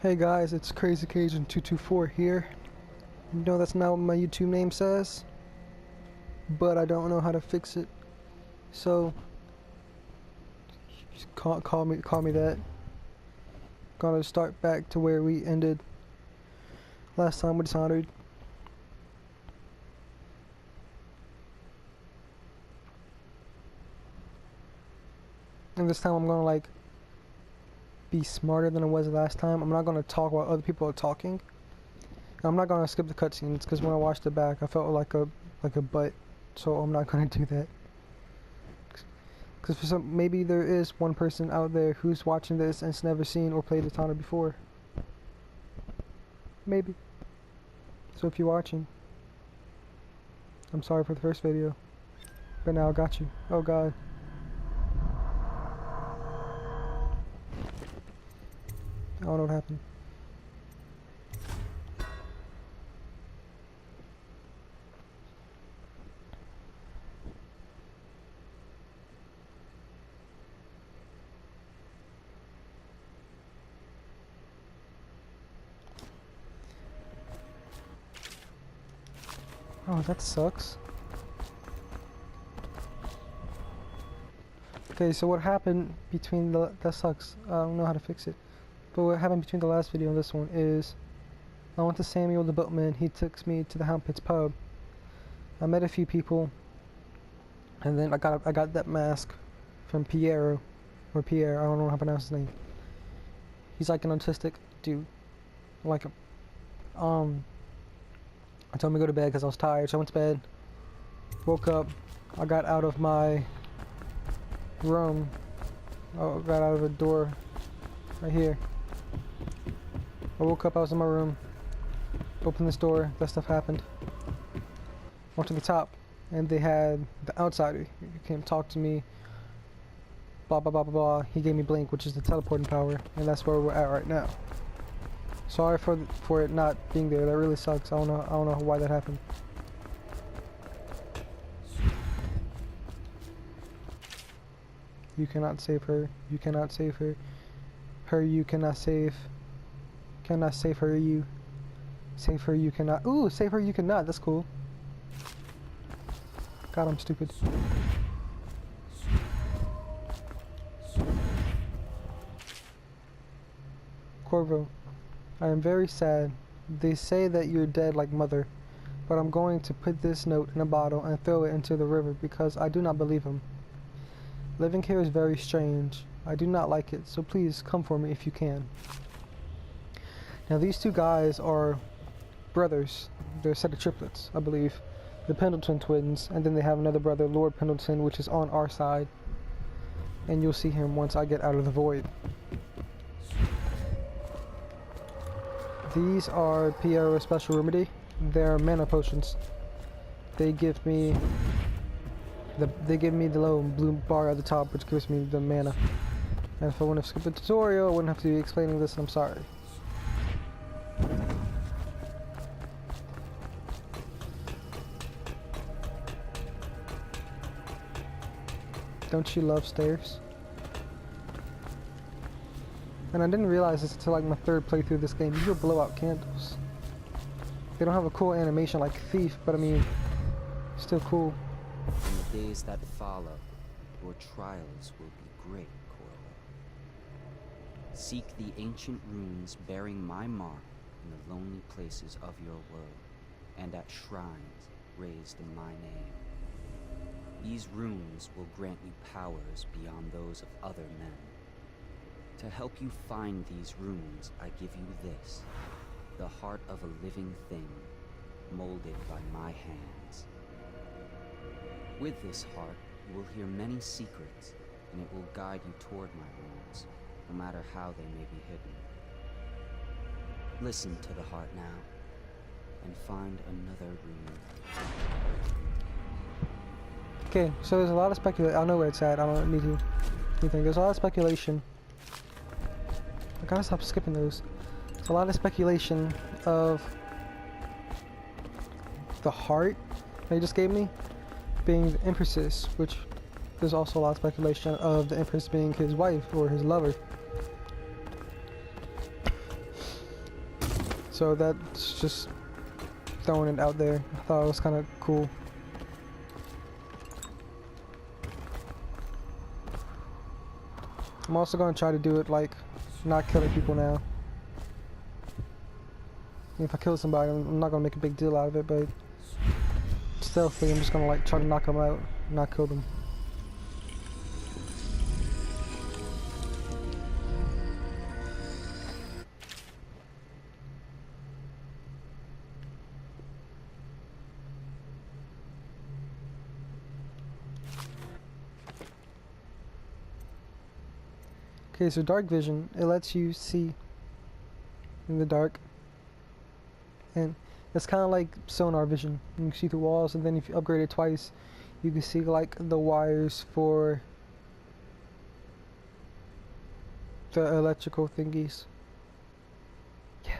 Hey guys, it's Crazy Cajun 224 here. No, that's not what my YouTube name says, but I don't know how to fix it. So just call me that. Gonna start back to where we ended last time with Dishonored. And this time I'm gonna be smarter than I was last time. I'm not gonna talk while other people are talking. And I'm not gonna skip the cutscenes because when I watched it back, I felt like a butt. So I'm not gonna do that. Because maybe there is one person out there who's watching this and's never seen or played Dishonored before. Maybe. So if you're watching, I'm sorry for the first video, but now I got you. Oh god. I don't know what happened. Oh, that sucks. Okay, so what happened between that sucks. I don't know how to fix it. But what happened between the last video and this one is I went to Samuel the boatman. He took me to the Hound Pits pub. I met a few people, and then I got that mask from Pierre. I don't know how to pronounce his name. He's like an autistic dude. I told him to go to bed because I was tired, so I went to bed. Woke up. I got out of my room. I got out of the door right here. I woke up, I was in my room. Opened this door, that stuff happened. Went to the top, and they had the outsider. He came talk to me. Blah blah blah blah blah. He gave me Blink, which is the teleporting power, and that's where we're at right now. Sorry for it not being there. That really sucks. I don't know why that happened. You cannot save her. You cannot save her. Her you cannot save. Cannot save her you. Save her you cannot. Ooh, save her you cannot. That's cool. God, I'm stupid. Corvo, I am very sad. They say that you're dead like mother, but I'm going to put this note in a bottle and throw it into the river because I do not believe him. Living here is very strange. I do not like it, so please come for me if you can. Now these two guys are brothers. They're a set of triplets, I believe. The Pendleton twins, and then they have another brother, Lord Pendleton, which is on our side. And you'll see him once I get out of the void. These are Pierre's special remedy. They're mana potions. They give me the little blue bar at the top, which gives me the mana. And if I want to skip the tutorial, I wouldn't have to be explaining this, and I'm sorry. Don't you love stairs? And I didn't realize this until like my third playthrough of this game. You can blow out candles. They don't have a cool animation like Thief, but I mean, still cool. In the days that follow, your trials will be great, Corvo. Seek the ancient runes bearing my mark in the lonely places of your world, and at shrines raised in my name. These runes will grant you powers beyond those of other men. To help you find these runes, I give you this, the heart of a living thing, molded by my hands. With this heart, you will hear many secrets, and it will guide you toward my runes, no matter how they may be hidden. Listen to the heart now, and find another rune. Okay, so there's a lot of speculation. I know where it's at. I don't need to anything. There's a lot of speculation. I gotta stop skipping those. There's a lot of speculation of the heart they just gave me being the Empress's, which there's also a lot of speculation of the Empress being his wife or his lover. So that's just throwing it out there. I thought it was kind of cool. I'm also going to try to do it like not killing people now. If I kill somebody, I'm not going to make a big deal out of it, but stealthily I'm just going to like try to knock them out, not kill them. Okay, so dark vision, it lets you see in the dark, and it's kind of like sonar vision. You can see through walls, and then if you upgrade it twice, you can see like the wires for the electrical thingies. Yeah.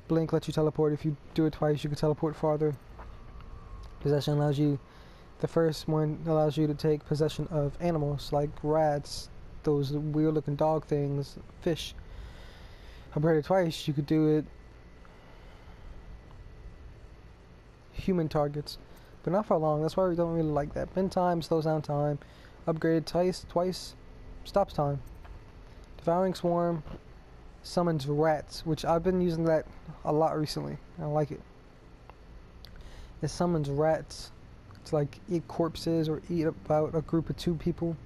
Blink lets you teleport. If you do it twice, you can teleport farther. Possession allows you, the first one allows you to take possession of animals like rats, those weird looking dog things, fish. Upgraded twice, you could do it human targets, but not for long. That's why we don't really like that. Bend time slows down time. Upgraded twice stops time. Devouring swarm summons rats, which I've been using that a lot recently. I like it. It summons rats to like eat corpses or eat about a group of 2 people.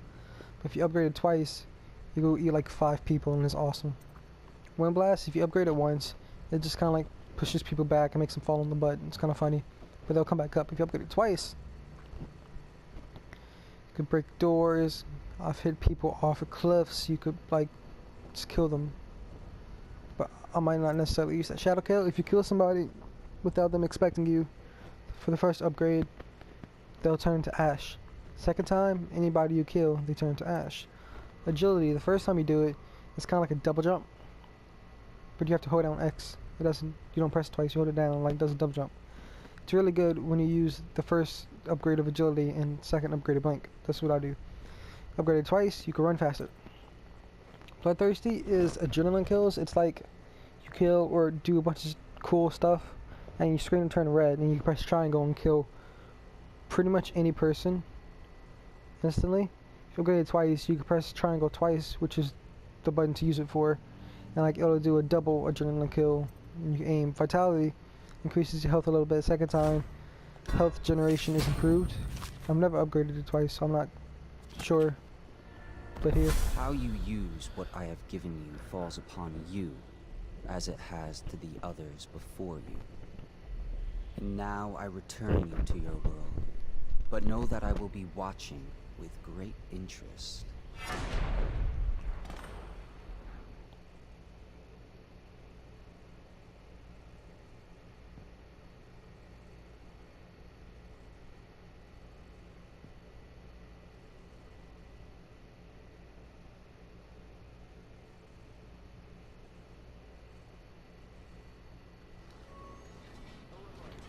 If you upgrade it twice, you go eat like 5 people, and it's awesome. Wind blast, if you upgrade it once, it just kind of like pushes people back and makes them fall on the butt. It's kind of funny, but they'll come back up. If you upgrade it twice, you could break doors. I've hit people off of cliffs. You could like just kill them, but I might not necessarily use that. Shadow kill, if you kill somebody without them expecting you, for the first upgrade, they'll turn to ash. Second time, anybody you kill, they turn to ash. Agility, the first time you do it, it's kind of like a double jump, but you have to hold down X. It doesn't, you don't press it twice, you hold it down, like does a double jump. It's really good when you use the first upgrade of agility and second upgrade of blink. That's what I do. Upgraded twice, you can run faster. Bloodthirsty is adrenaline kills. It's like you kill or do a bunch of cool stuff, and your screen will turn red, and you can press triangle and kill pretty much any person instantly. If you upgrade it twice, you can press triangle twice, which is the button to use it for, and like it'll do a double adrenaline kill. And you aim. Vitality increases your health a little bit. Second time, health generation is improved. I've never upgraded it twice, so I'm not sure. But here, How you use what I have given you falls upon you, as it has to the others before you. And now I return you to your world, but know that I will be watching with great interest.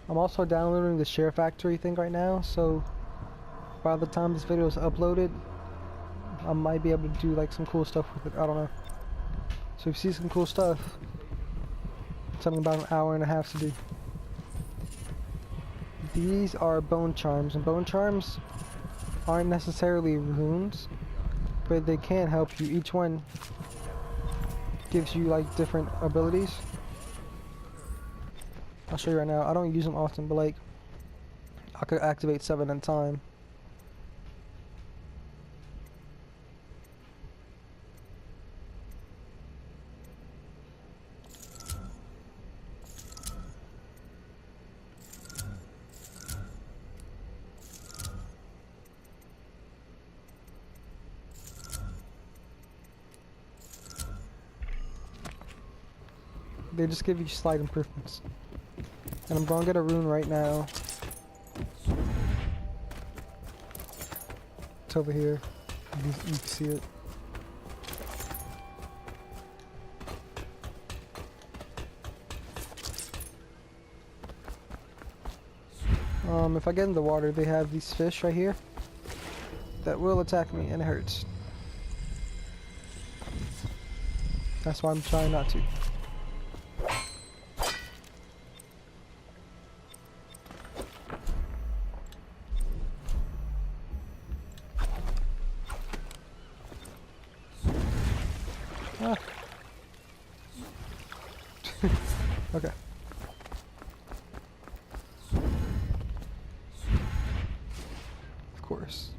I'm also downloading the Share Factory thing right now, so by the time this video is uploaded, I might be able to do like some cool stuff with it. I don't know. So if you see some cool stuff, it's something about an hour and a half to do. These are bone charms, and bone charms aren't necessarily runes, but they can help you. Each one gives you like different abilities. I'll show you right now. I don't use them often, but like I could activate 7 at a time. They just give you slight improvements. And I'm gonna get a rune right now. It's over here. You can see it. If I get in the water, they have these fish right here that will attack me, and it hurts. That's why I'm trying not to. Ah. Okay. Of course.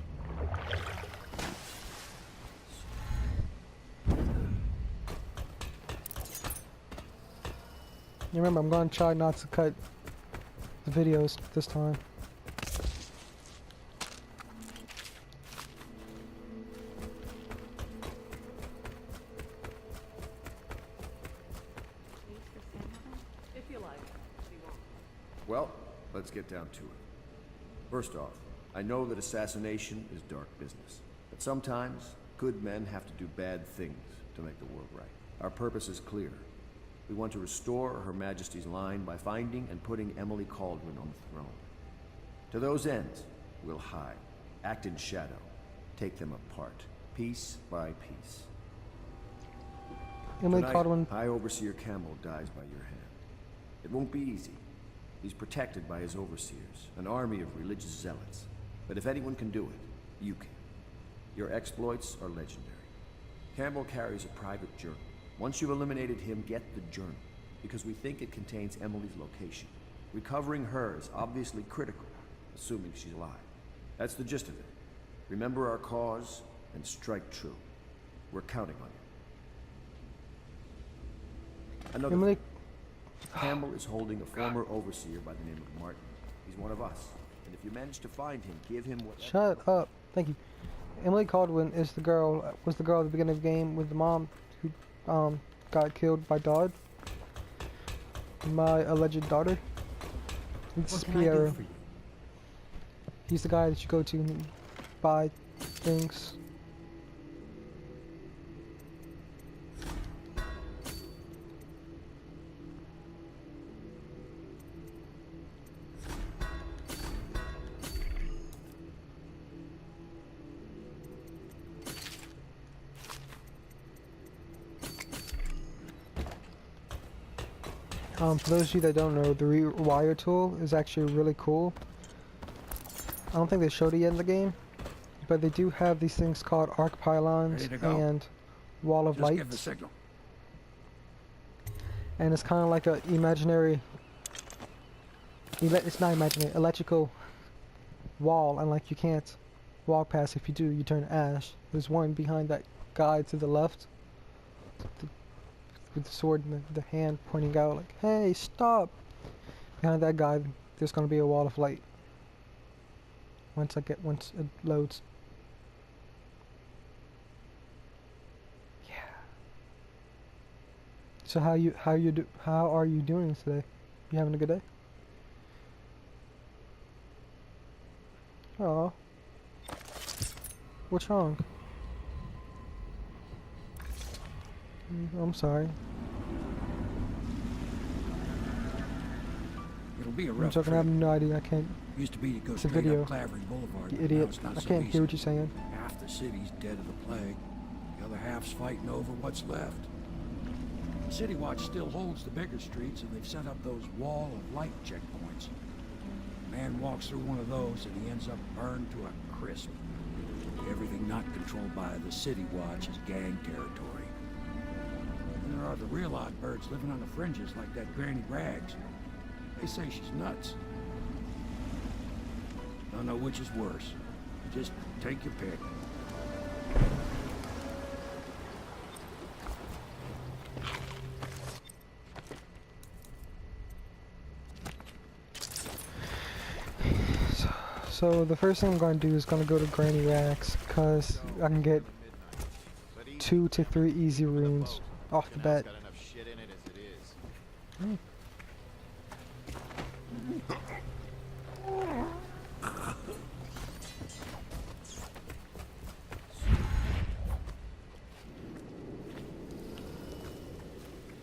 You remember, I'm going to try not to cut the videos this time. If you like. Well, let's get down to it. First off, I know that assassination is dark business, but sometimes good men have to do bad things to make the world right. Our purpose is clear. We want to restore Her Majesty's line by finding and putting Emily Caldwin on the throne. To those ends, we'll hide, act in shadow, take them apart, piece by piece. Emily Tonight, Caldwin. High Overseer Campbell dies by your hand. It won't be easy. He's protected by his overseers, an army of religious zealots. But if anyone can do it, you can. Your exploits are legendary. Campbell carries a private journal. Once you've eliminated him, get the journal, because we think it contains Emily's location. Recovering her is obviously critical, assuming she's alive. That's the gist of it. Remember our cause and strike true. We're counting on you. Another Emily. thing. Campbell is holding a former overseer by the name of Martin. He's one of us. And if you manage to find him, give him what. Shut up. Thank you. Emily Caldwin is the girl. Was the girl at the beginning of the game with the mom who got killed by Dodd. My alleged daughter. This is Pierre. He's the guy that you go to and buy things. For those of you that don't know, the rewire tool is actually really cool. I don't think they showed it yet in the game, but they do have these things called arc pylons and wall of lights. Give the signal. And it's kind of like a imaginary, it's not imaginary, electrical wall, and like you can't walk past. If you do, you turn ash. There's one behind that guy to the left. With the sword and the hand pointing out like, hey, stop! Behind that guy, there's gonna be a wall of light. Once it loads. Yeah. So how are you doing today? You having a good day? Oh. What's wrong? I'm sorry. It'll be a I'm rough joking, I have trip. no idea, I can't. Used to be to go It's a straight video. up Clavering Boulevard. You but idiot. now it's not I so can't easy. hear what you're saying. Half the city's dead of the plague. The other half's fighting over what's left. City Watch still holds the bigger streets, and they've set up those wall of light checkpoints. A man walks through one of those, and he ends up burned to a crisp. Everything not controlled by the City Watch is gang territory. And there are the real odd birds living on the fringes like that Granny Rags. They say she's nuts. Don't know which is worse. Just take your pick. So the first thing I'm going to do is going to go to Granny Rags, because I can get 2 to 3 easy runes off the bat.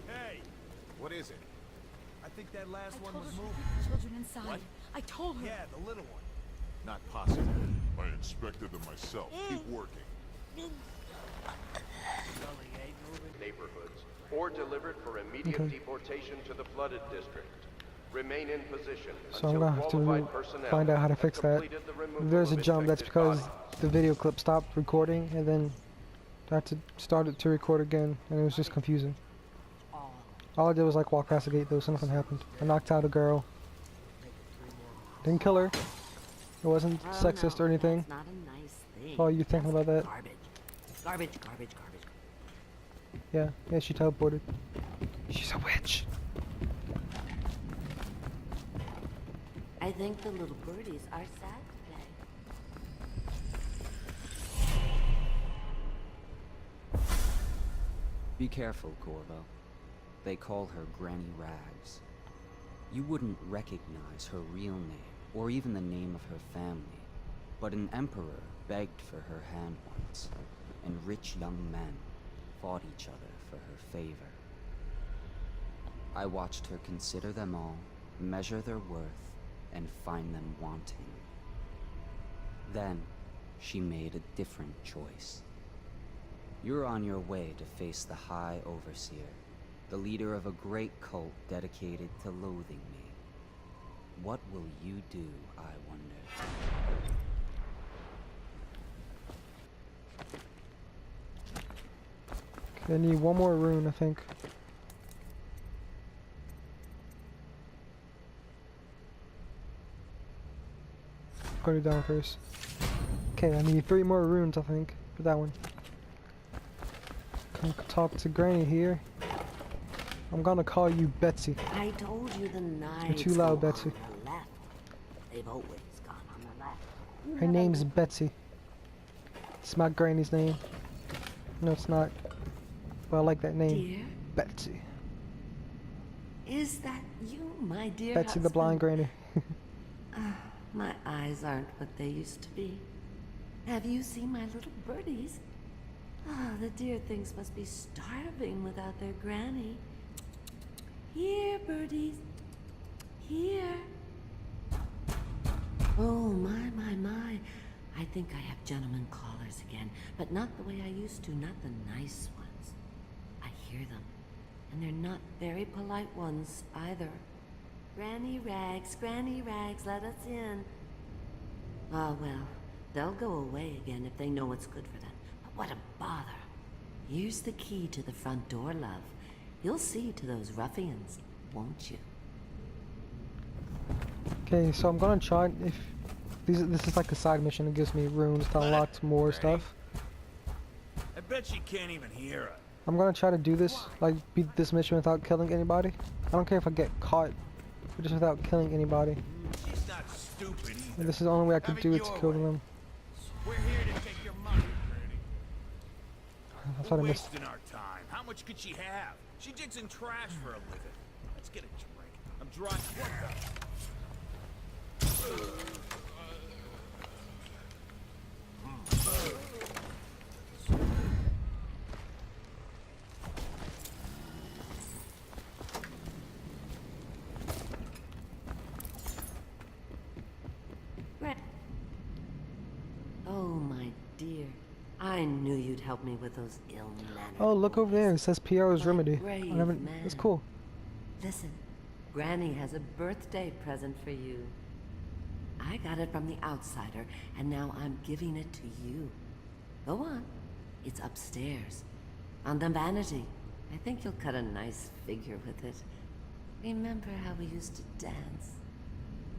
Hey, what is it? I think that last one was moving. Children inside. What? I told her. Yeah, the little one. Not possible. I inspected them myself. Keep working. Neighborhoods or delivered for immediate deportation to the flooded district. Remain in position So I'm until going to have to qualified personnel find out how to have fix that. completed the removal If there's a of jump, that's infected because bodies. the video clip stopped recording and then I had to start it to record again, and it was just confusing. All I did was like walk past the gate though, so nothing happened. I knocked out a girl. Didn't kill her. It wasn't sexist or anything. That's not a nice thing. Oh, you thinking about that? Garbage. Garbage, garbage, garbage. Yeah, she teleported. She's a witch. I think the little birdies are sad today. Be careful, Corvo. They call her Granny Rags. You wouldn't recognize her real name, or even the name of her family, but an emperor begged for her hand once, and rich young men fought each other for her favor. I watched her consider them all, measure their worth, and find them wanting. Then, she made a different choice. You're on your way to face the High Overseer, the leader of a great cult dedicated to loathing me. What will you do, I wonder? Okay, I need one more rune, I think. Go to down first. Okay, I need 3 more runes, I think, for that one. Come talk to Granny here. I'm gonna call you Betsy. I told you the knives. You're too loud, go Betsy. on the left. They've always gone on the left. You Her never name's knew. Betsy. It's my granny's name. No, it's not. But I like that name. Dear, Betsy. is that you, my dear Betsy the blind husband? granny. My eyes aren't what they used to be. Have you seen my little birdies? Ah, the dear things must be starving without their granny. Here, birdies. Here. Oh, my. I think I have gentlemen callers again, but not the way I used to, not the nice ones. I hear them, and they're not very polite ones either. Granny Rags, let us in. Ah, well, they'll go away again if they know what's good for them. But what a bother. Here's the key to the front door, love. You'll see to those ruffians, won't you? Okay, so I'm gonna try if this is like a side mission. It gives me runes to unlock more stuff. I bet she can't even hear us. I'm gonna try to do this, like beat this mission without killing anybody. I don't care if I get caught, but just without killing anybody. She's not stupid either. And this is the only way I can Have do it your to kill way. them. We're here to take your money, Granny. That's We're what I missed. wasting our time. How much could she have? She digs in trash for a living. Let's get a drink. I'm drawing what the... Oh, my dear. I knew you'd help me with those ill-mannered Oh, look over there. It boys. says Piero's What a Remedy. brave I never, man. it's cool. Listen, Granny has a birthday present for you. I got it from the outsider, and now I'm giving it to you. Go on. It's upstairs. On the vanity. I think you'll cut a nice figure with it. Remember how we used to dance?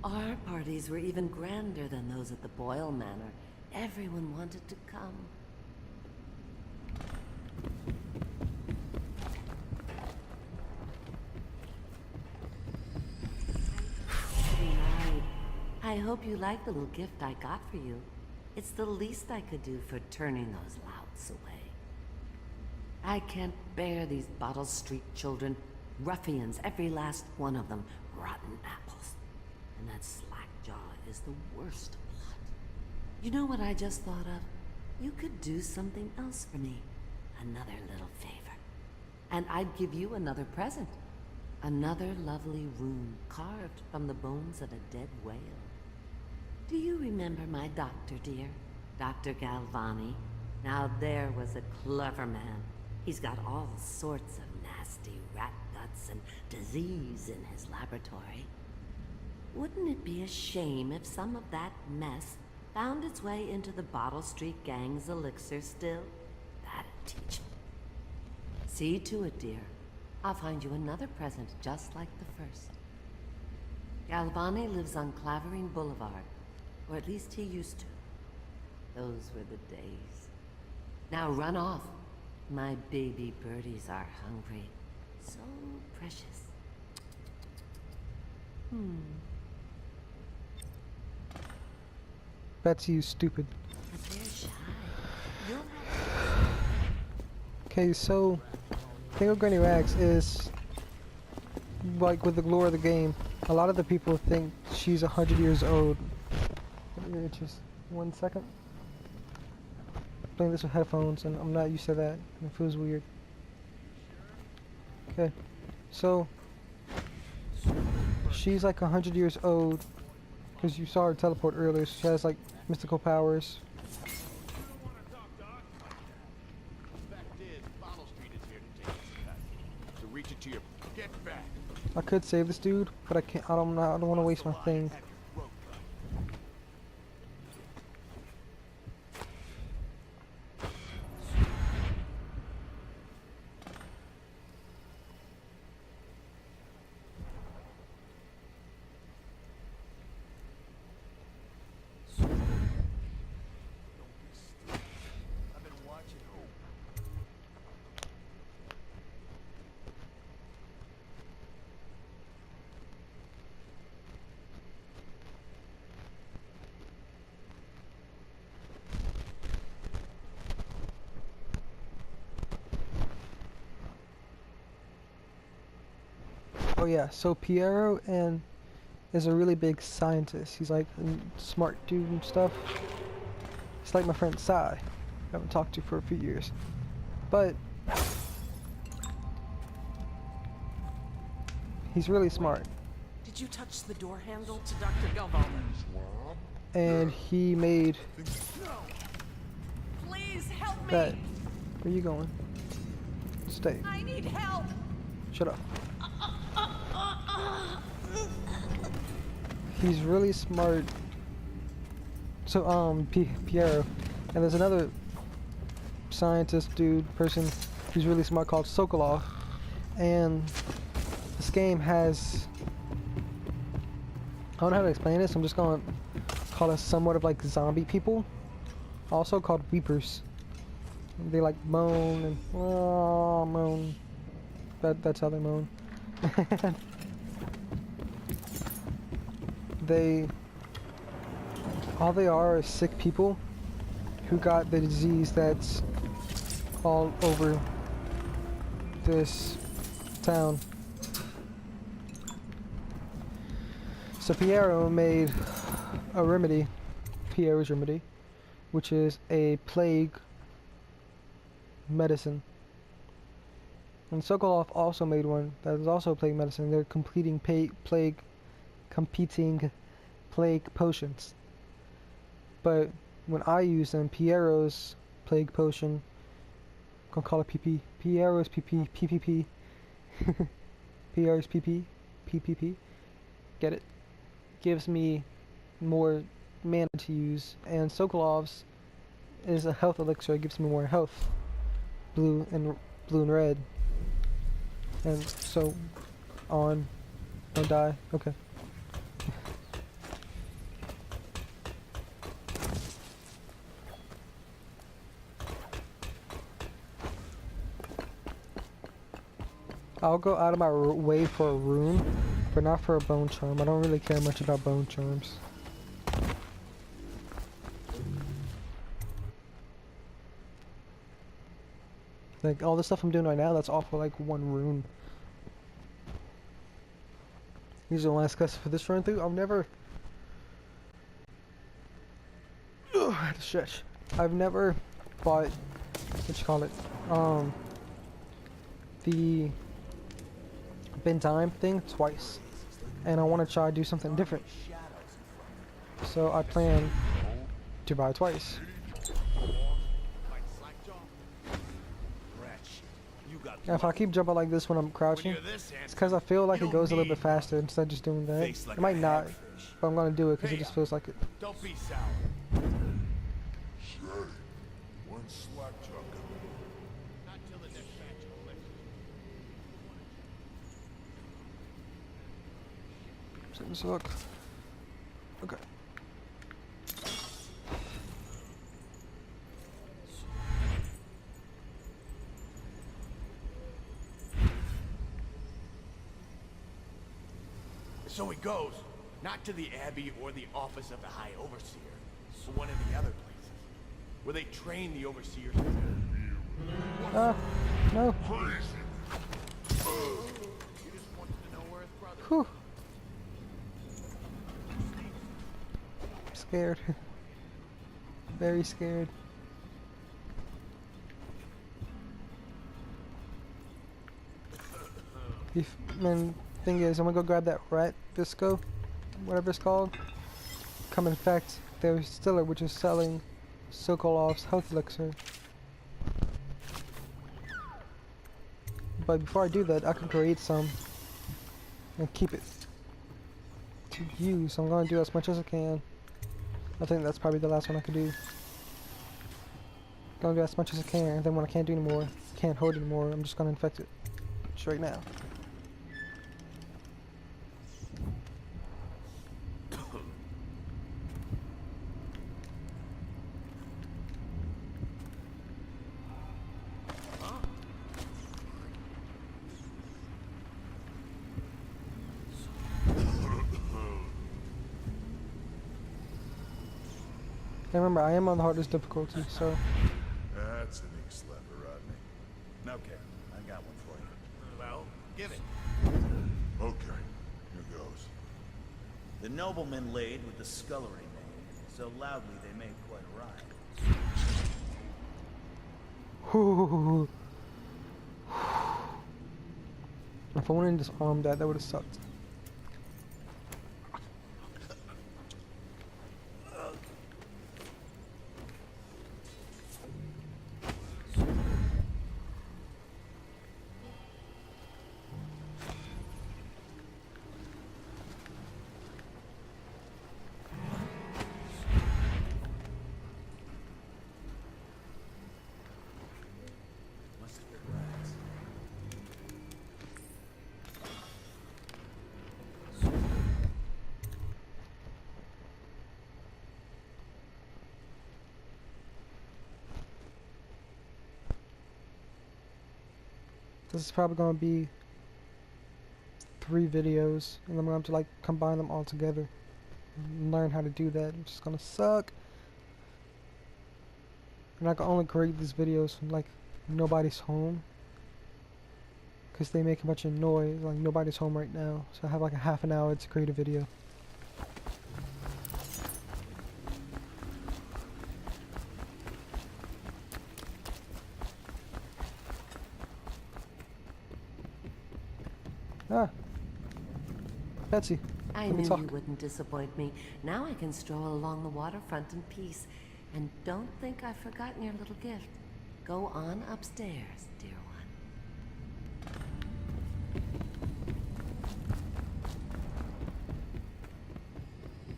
Our parties were even grander than those at the Boyle Manor. Everyone wanted to come. Right. I hope you like the little gift I got for you. It's the least I could do for turning those louts away. I can't bear these Bottle Street children. Ruffians, every last one of them. Rotten apples. And that Slackjaw is the worst of lot. You know what I just thought of? You could do something else for me. Another little favor. And I'd give you another present. Another lovely rune carved from the bones of a dead whale. Do you remember my doctor, dear? Dr. Galvani? Now there was a clever man. He's got all sorts of nasty rat guts and disease in his laboratory. Wouldn't it be a shame if some of that mess found its way into the Bottle Street Gang's elixir still? That'd teach him. See to it, dear. I'll find you another present just like the first. Galvani lives on Clavering Boulevard, or at least he used to. Those were the days. Now run off. My baby birdies are hungry. So precious. Betsy, you stupid. But they're shy. You'll have Okay, so King of Granny Rags is like with the lore of the game. A lot of the people think she's 100 years old. Just 1 second. Playing this with headphones, and I'm not used to that. It feels weird. Okay, so she's like 100 years old because you saw her teleport earlier. So she has like mystical powers. I could save this dude, but I can't. I don't want to waste my thing. Oh yeah, so Piero is a really big scientist. He's like a smart dude and stuff. It's like my friend Sai, I haven't talked to for a few years. But he's really smart. Did you touch the door handle to Dr. Galvani? And he made Please help me! that. Where you going? Stay. I need help! Shut up. He's really smart. So, Piero. And there's another scientist dude, person who's really smart called Sokolov. And this game has... I don't know how to explain this. I'm just gonna call us somewhat of like zombie people. Also called Weepers. They like moan and moan. That's how they moan. All they are sick people who got the disease that's all over this town. So Piero made a remedy, Piero's remedy, which is a plague medicine. And Sokolov also made one that is also plague medicine. They're competing plague potions. But when I use them, Piero's plague potion, I'm gonna call it PP. Piero's PP, PPP. Piero's PP, PPP. Get it? Gives me more mana to use, and Sokolov's is a health elixir. It gives me more health. Blue and red. And so on. Don't die. Okay. I'll go out of my way for a rune, but not for a bone charm. I don't really care much about bone charms. Like, all the stuff I'm doing right now, that's all for like one rune. These are the last quests for this run through. I've never... Ugh, I had to stretch. I've never bought... what you call it? The... bin time thing twice. And I want to try to do something different. So I plan to buy twice. Now if I keep jumping like this when I'm crouching, it's because I feel like it goes a little bit faster instead of just doing that. It might not, but I'm going to do it because it just feels like it. Don't be sour. Sure. One slack job coming. Didn't suck. Okay. So he goes, not to the Abbey or the office of the High Overseer, but one of the other places, where they train the Overseers. No. You just wanted to know where his brother. Whew. Scared. Very scared. Man, thing is, I'm gonna go grab that rat visco, whatever it's called. Come infect their distiller, which is selling Sokolov's health elixir. But before I do that, I can create some and keep it to use. So I'm gonna do as much as I can. I think that's probably the last one I could do. Gonna do as much as I can, and then when I can't do anymore, can't hold anymore, I'm just gonna infect it straight now. And remember, I am on the hardest difficulty, so... That's a neat slapper, Rodney. Okay, I got one for you. Well, give it. Okay, here goes. The nobleman laid with the scullery maid, so loudly they made quite a rhyme. If I wanted to disarm that, that would have sucked. This is probably going to be 3 videos, and I'm going to have to like combine them all together and learn how to do that, which is going to suck. And I can only create these videos when like nobody's home, because they make a bunch of noise. Like nobody's home right now, so I have like a half an hour to create a video. Ah, Betsy. I let me knew talk. you wouldn't disappoint me. Now I can stroll along the waterfront in peace. And don't think I've forgotten your little gift. Go on upstairs, dear one.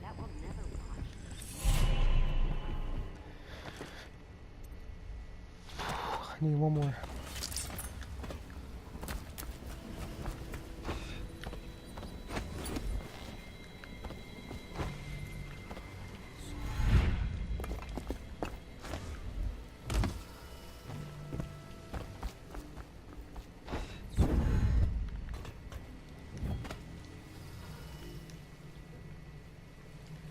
That will never wash. I need one more.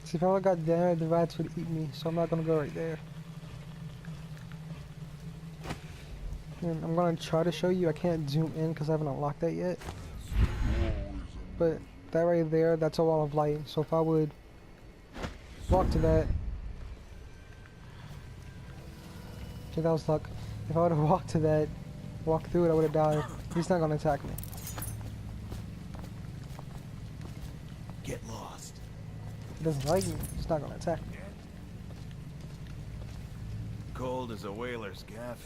See, if I would've got there, the rats would eat me, so I'm not gonna go right there. And I'm gonna try to show you. I can't zoom in because I haven't unlocked that yet. But that right there, that's a wall of light. So if I would walk to that, okay, that was luck. If I would have walked to that, walked through it, I would have died. He's not gonna attack me. Get lost. He doesn't like me. He's not gonna attack me. Cold as a whaler's gaff.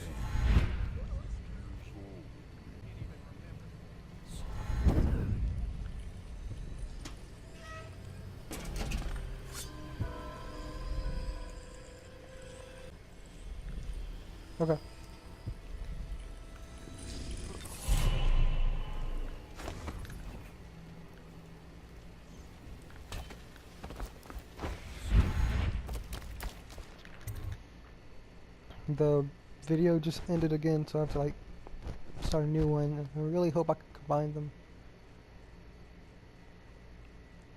Okay. the video just ended again, so I have to like start a new one. I really hope I can combine them.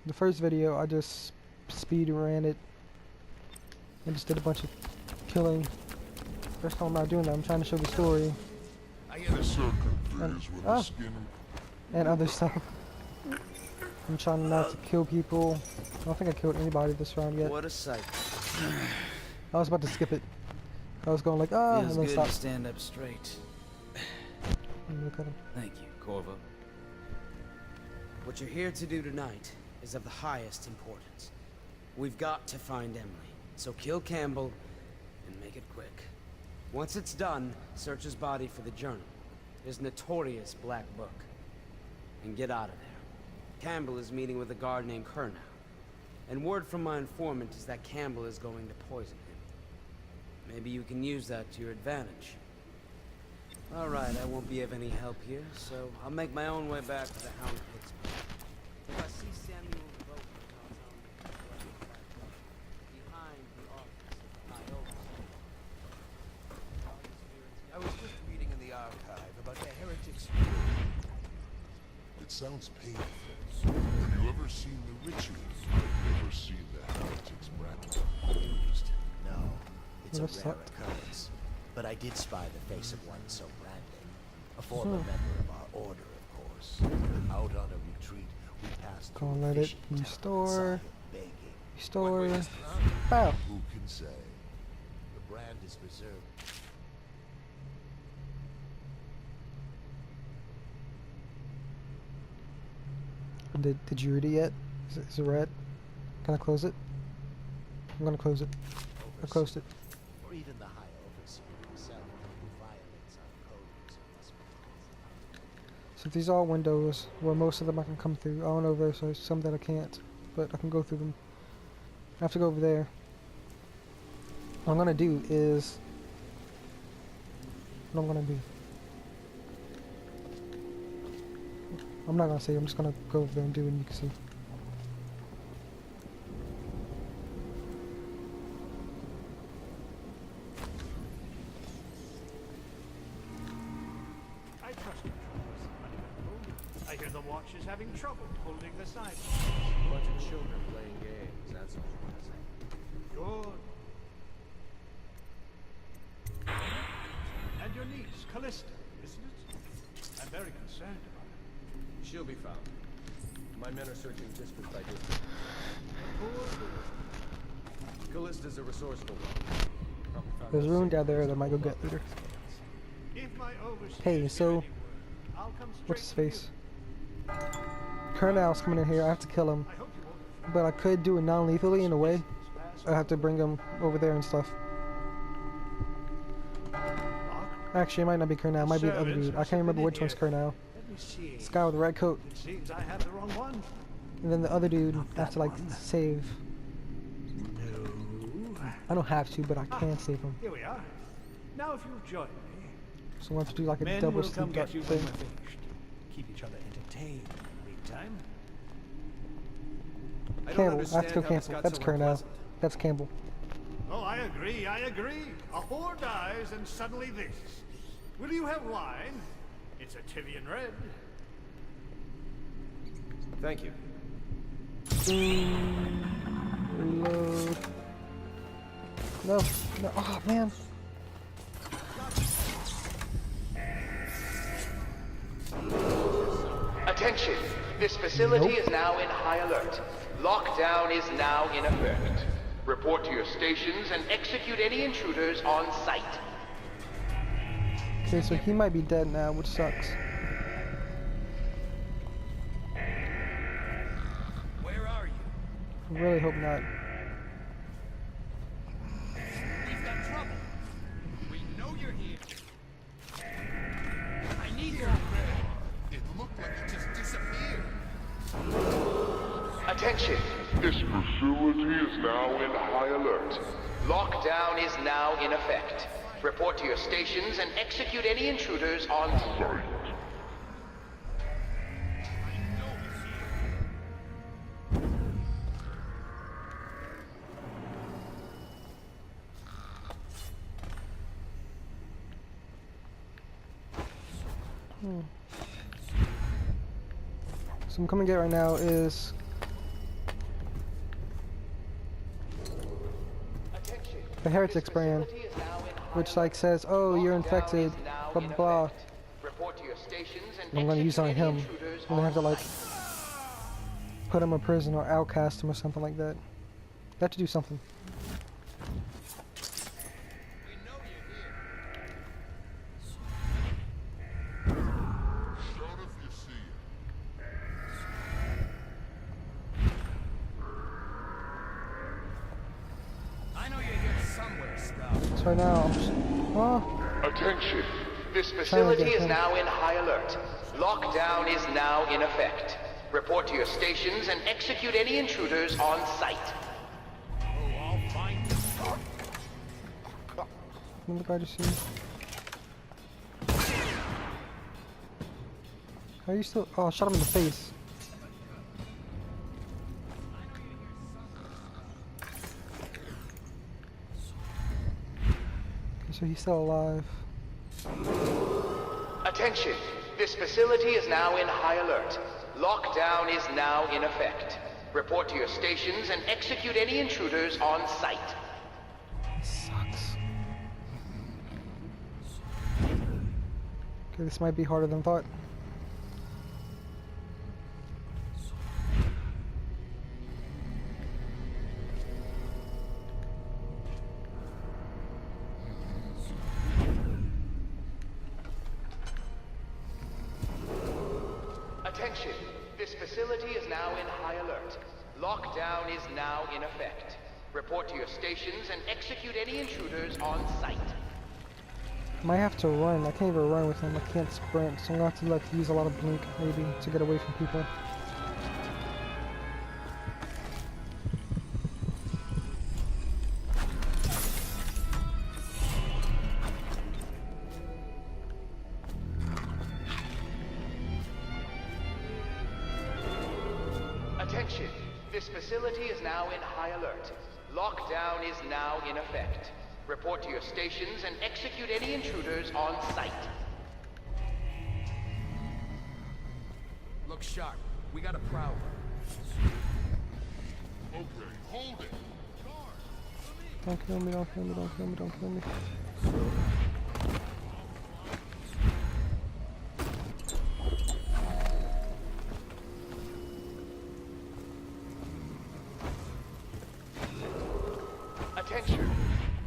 The first video I just speed ran it and just did a bunch of killing. First time I'm not doing that. I'm trying to show the story and other stuff. I'm trying not to kill people. I don't think I killed anybody this round yet. What a sight. I was about to skip it. I was going like, ah, Feels and then good stop. to stand up straight. And look at him. Thank you, Corvo. What you're here to do tonight is of the highest importance. We've got to find Emily, so kill Campbell and make it quick. Once it's done, search his body for the journal, his notorious black book, and get out of there. Campbell is meeting with a guard named Kernow, and word from my informant is that Campbell is going to poison him. Maybe you can use that to your advantage. Alright, I won't be of any help here, so I'll make my own way back to the Hound Pits. If I see Samuel Roper, I'll tell him behind the office of the High Overseer. I was just reading in the archive about the heretics. It sounds painful. Have you ever seen the rituals? Have you ever seen the heretics brand used? No, it's That's a rare sucked. occurrence. But I did spy the face of one so branded. A former member of our order, of course. Out on a retreat, we passed through Gonna a let it fishing town restore. outside of begging. Restore. Huh? Bow. Who can say? The brand is preserved. Did you read it yet? Is it red? Can I close it? I'm gonna close it. I closed it. Or even the High Overseer himself, who violates our codes and must be. So these are all windows where most of them I can come through. I don't know if there's some that I can't, but I can go through them. I have to go over there. What I'm gonna do is... What I'm gonna do... I'm not gonna say, I'm just gonna go over there and do it and you can see. I trust you, I hear the watch is having trouble holding the sidewalk. Bunch of children playing games, that's all I'm saying. Good. And your niece, Callista, isn't it? I'm very concerned about her. She'll be found. My men are searching district by district. Callista's a resourceful one. Probably found There's us room safe down there place that to might go hold get up. later. If my overseer Hey, gives so... any word, I'll come What's his straight to face? you. Kernow's coming in here, I have to kill him. I hope you won't. But I could do it non-lethally in a way. I have to bring him over there and stuff. Actually, it might not be Kernow, it might be the other dude. I can't remember which one's Kernow. Let me see. This guy with the red coat. It seems I have the wrong one. And then the other dude I have to like save. No. I don't have to, but I can save him. Here we are. Now if you'll join me, So I have to do like a men double will come sleep get you when thing. we're finished. Keep each other entertained in the meantime. I don't Campbell, I have understand to go how this Campbell. got That's so Kernow. unpleasant. That's Campbell. Oh, I agree, I agree. A whore dies and suddenly this. Will you have wine? It's a Tivian red. Thank you. Reload. No, no, oh man. Attention! This facility is now in high alert. Lockdown is now in effect. Report to your stations and execute any intruders on sight. Okay, so he might be dead now, which sucks. Where are you? I really hope not. We've got trouble. We know you're here. I need your friend. It looked like it just disappeared. Attention! This facility is now in high alert. Lockdown is now in effect. Report to your stations and execute any intruders on sight. Sight. So I'm coming to get right now is the Heretics brand, which like says, oh, you're infected, blah blah blah. And I'm gonna use it on him. I'm gonna have to like put him in prison or outcast him or something like that. I have to do something. So right now, I'm just, Attention. This facility is now in high alert. Lockdown is now in effect. Report to your stations and execute any intruders on site. what the guy just seen? How are you still? Oh, I shot him in the face. Okay, so he's still alive. Attention. This facility is now in high alert. Lockdown is now in effect. Report to your stations and execute any intruders on site. This sucks. Okay, this might be harder than thought. Attention. This facility is now in high alert. Lockdown is now in effect. Report to your stations and execute any intruders on site. Might have to run. I can't even run with him. I can't sprint, so I'm gonna have to like use a lot of blink maybe to get away from people. Attention. This facility is now in high alert. Lockdown is now in effect. Report to your stations and execute any intruders on site. Look sharp. We got a problem. Okay, hold it. Don't kill me, don't kill me, don't kill me, don't kill me. Attention.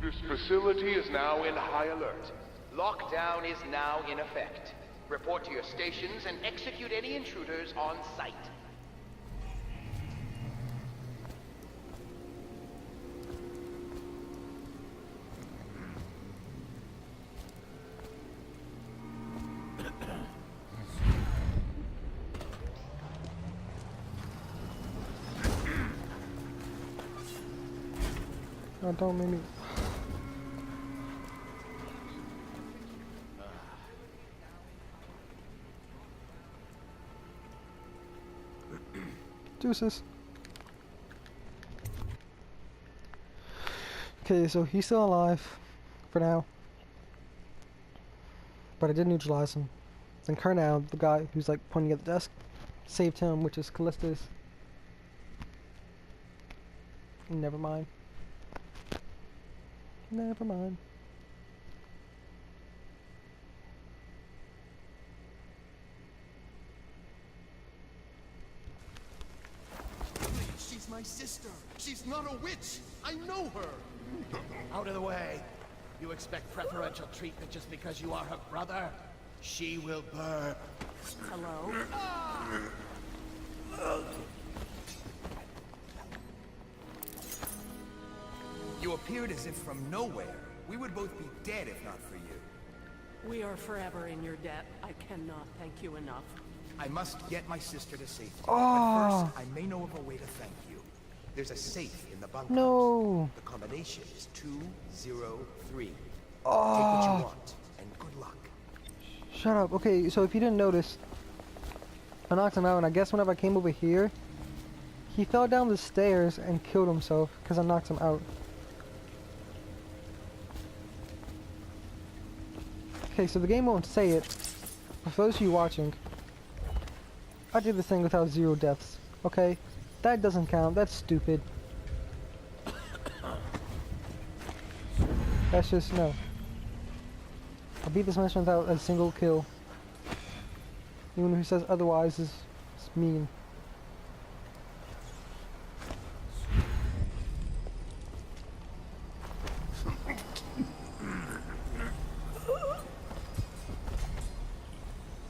This facility is now in high alert. Lockdown is now in effect. Report to your stations and execute any intruders on site. Oh, don't make me. Deuces. Okay, so he's still alive for now, but I did neutralize him. Then Kurnow, the guy who's like pointing at the desk, saved him, which is Callistus. Never mind. Never mind. She's my sister. She's not a witch. I know her. Out of the way. You expect preferential treatment just because you are her brother? She will burn. Hello? You appeared as if from nowhere. We would both be dead if not for you. We are forever in your debt. I cannot thank you enough. I must get my sister to safety. Oh. But first, I may know of a way to thank you. There's a safe in the bunkhouse. No. The combination is 203. Take Oh. what you want, and good luck. Shut up. Okay, so if you didn't notice, I knocked him out, and I guess whenever I came over here, he fell down the stairs and killed himself because I knocked him out. Okay, so the game won't say it, For those of you watching, I did this thing without 0 deaths. Okay? That doesn't count. That's stupid. That's just, no. I beat this mission without a single kill. Anyone who says otherwise is mean.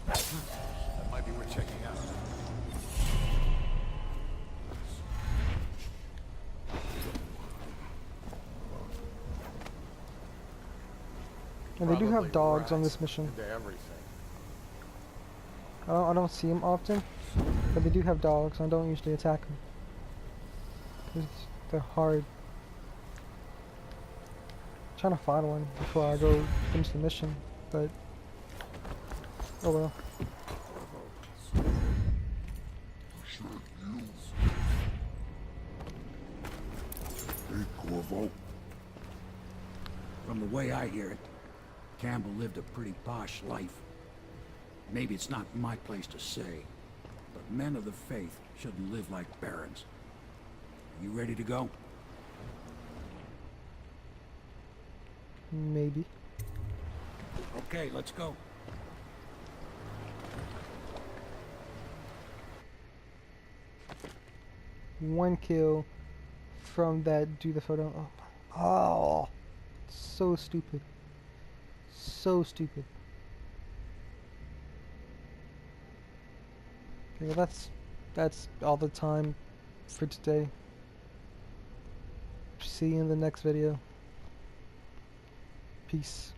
That might be worth checking out. And they do Probably have dogs on rats this mission. into everything. I don't see them often, but they do have dogs. I don't usually attack them because they're hard. I'm trying to find one before I go finish the mission, but oh well. Hey, Corvo. From the way I hear it, Campbell lived a pretty posh life. Maybe it's not my place to say, but men of the faith shouldn't live like barons. Are you ready to go? Maybe. Okay, let's go. One kill from that do the photo. Oh, so stupid. So stupid. Okay, well that's all the time for today. See you in the next video. Peace.